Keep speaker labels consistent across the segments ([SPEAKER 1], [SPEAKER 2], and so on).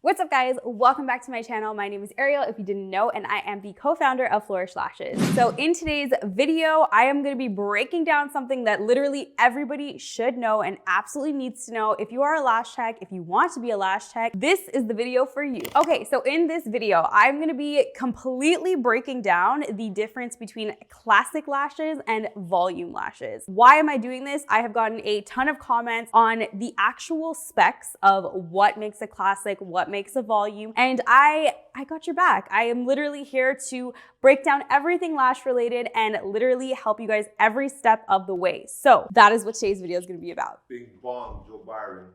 [SPEAKER 1] What's up guys, welcome back to my channel. My name is Ariel if you didn't know, and I am the co-founder of Flowrish Lashes. So in today's video, I am gonna be breaking down something that literally everybody should know and absolutely needs to know. If you are a lash tech, if you want to be a lash tech, this is the video for you. Okay, so in this video, I'm gonna be completely breaking down the difference between classic lashes and volume lashes. Why am I doing this? I have gotten a ton of comments on the actual specs of what makes a classic, what makes a volume, and I got your back. I am literally here to break down everything lash related and literally help you guys every step of the way. So that is what today's video is going to be about.
[SPEAKER 2] Big Bong, Joe Byron.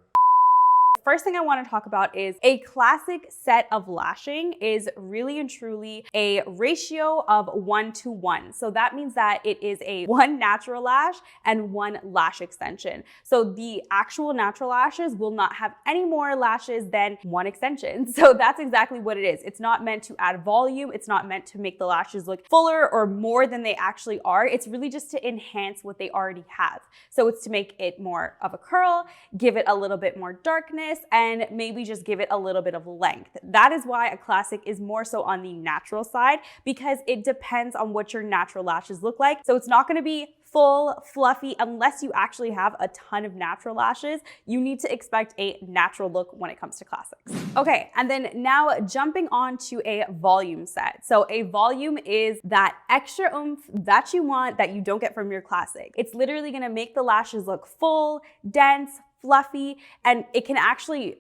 [SPEAKER 1] First thing I want to talk about is a classic set of lashing is really and truly a ratio of 1:1. So that means that it is a 1 natural lash and 1 lash extension. So the actual natural lashes will not have any more lashes than 1 extension. So that's exactly what it is. It's not meant to add volume. It's not meant to make the lashes look fuller or more than they actually are. It's really just to enhance what they already have. So it's to make it more of a curl, give it a little bit more darkness, and maybe just give it a little bit of length. That is why a classic is more so on the natural side, because it depends on what your natural lashes look like. So it's not gonna be full, fluffy, unless you actually have a ton of natural lashes. You need to expect a natural look when it comes to classics. Okay, and then now jumping on to a volume set. So a volume is that extra oomph that you want that you don't get from your classic. It's literally gonna make the lashes look full, dense, fluffy, and it can actually,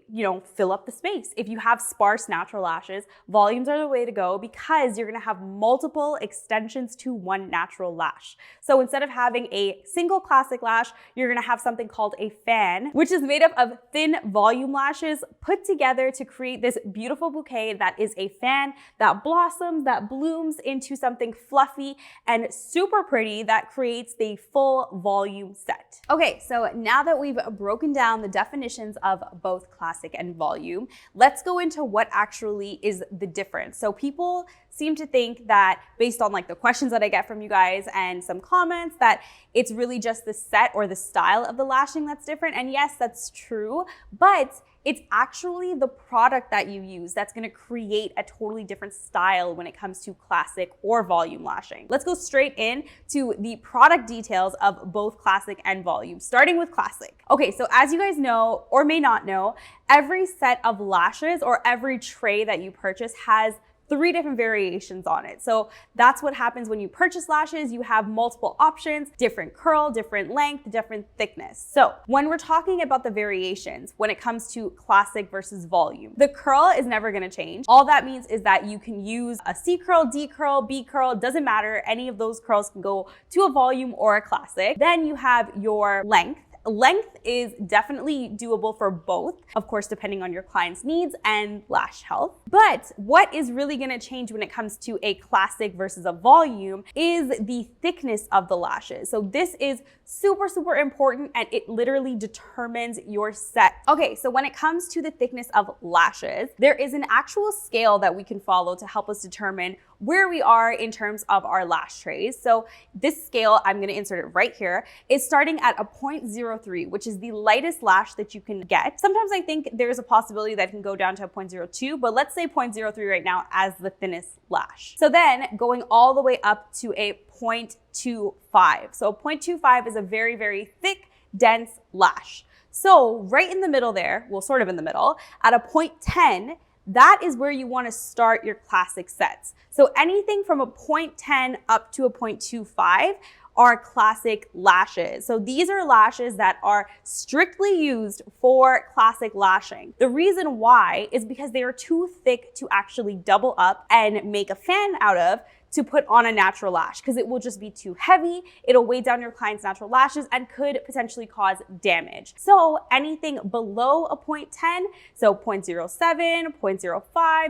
[SPEAKER 1] fill up the space. If you have sparse natural lashes, volumes are the way to go because you're gonna have multiple extensions to 1 natural lash. So instead of having a single classic lash, you're gonna have something called a fan, which is made up of thin volume lashes put together to create this beautiful bouquet that is a fan that blossoms, that blooms into something fluffy and super pretty that creates the full volume set. Okay, so now that we've broken down the definitions of both classic and volume, let's go into what actually is the difference. So people seem to think that, based on like the questions that I get from you guys and some comments, that it's really just the set or the style of the lashing that's different. And yes, that's true, but it's actually the product that you use that's gonna create a totally different style when it comes to classic or volume lashing. Let's go straight in to the product details of both classic and volume, starting with classic. Okay, so as you guys know, or may not know, every set of lashes or every tray that you purchase has 3 different variations on it. So that's what happens when you purchase lashes. You have multiple options, different curl, different length, different thickness. So when we're talking about the variations, when it comes to classic versus volume, the curl is never gonna change. All that means is that you can use a C curl, D curl, B curl, doesn't matter. Any of those curls can go to a volume or a classic. Then you have your length. Length is definitely doable for both, of course, depending on your client's needs and lash health. But what is really gonna change when it comes to a classic versus a volume is the thickness of the lashes. So this is super, super important, and it literally determines your set. Okay, so when it comes to the thickness of lashes, there is an actual scale that we can follow to help us determine where we are in terms of our lash trays. So this scale, I'm gonna insert it right here, is starting at a 0.03, which is the lightest lash that you can get. Sometimes I think there's a possibility that it can go down to a 0.02, but let's say 0.03 right now as the thinnest lash. So then going all the way up to a 0.25. So 0.25 is a very, very thick, dense lash. So right in the middle there, well, sort of in the middle, at a 0.10, that is where you want to start your classic sets. So anything from a 0.10 up to a 0.25 are classic lashes. So these are lashes that are strictly used for classic lashing. The reason why is because they are too thick to actually double up and make a fan out of to put on a natural lash, because it will just be too heavy. It'll weigh down your client's natural lashes and could potentially cause damage. So anything below a 0.10, so 0.07, 0.05,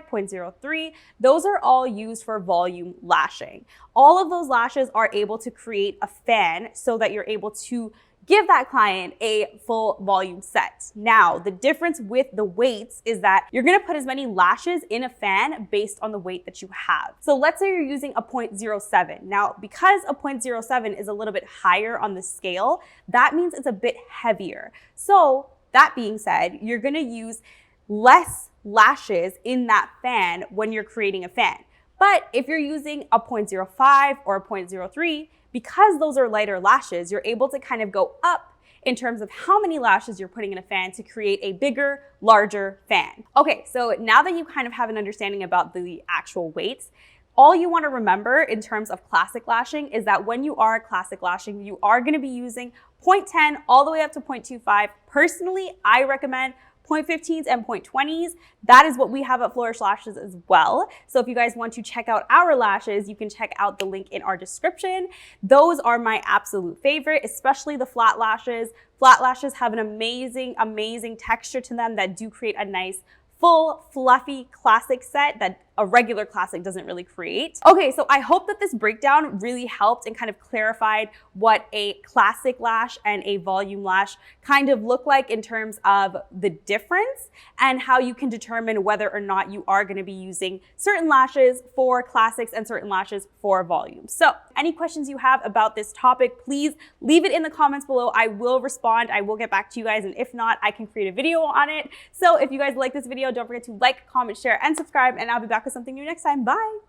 [SPEAKER 1] 0.03, those are all used for volume lashing. All of those lashes are able to create a fan so that you're able to give that client a full volume set. Now, the difference with the weights is that you're gonna put as many lashes in a fan based on the weight that you have. So let's say you're using a 0.07. Now, because a 0.07 is a little bit higher on the scale, that means it's a bit heavier. So that being said, you're gonna use less lashes in that fan when you're creating a fan. But if you're using a 0.05 or a 0.03, because those are lighter lashes, you're able to kind of go up in terms of how many lashes you're putting in a fan to create a bigger, larger fan. Okay, so now that you kind of have an understanding about the actual weights, all you want to remember in terms of classic lashing is that when you are classic lashing, you are going to be using 0.10 all the way up to 0.25. Personally, I recommend 0.15s and 0.20s. That is what we have at Flowrish Lashes as well. So if you guys want to check out our lashes, you can check out the link in our description. Those are my absolute favorite, especially the flat lashes. Flat lashes have an amazing, amazing texture to them that do create a nice, full, fluffy classic set that a regular classic doesn't really create. Okay, so I hope that this breakdown really helped and kind of clarified what a classic lash and a volume lash kind of look like in terms of the difference and how you can determine whether or not you are going to be using certain lashes for classics and certain lashes for volume. So any questions you have about this topic, please leave it in the comments below. I will respond. I will get back to you guys. And if not, I can create a video on it. So if you guys like this video, don't forget to like, comment, share, and subscribe. And I'll be back with something new next time. Bye.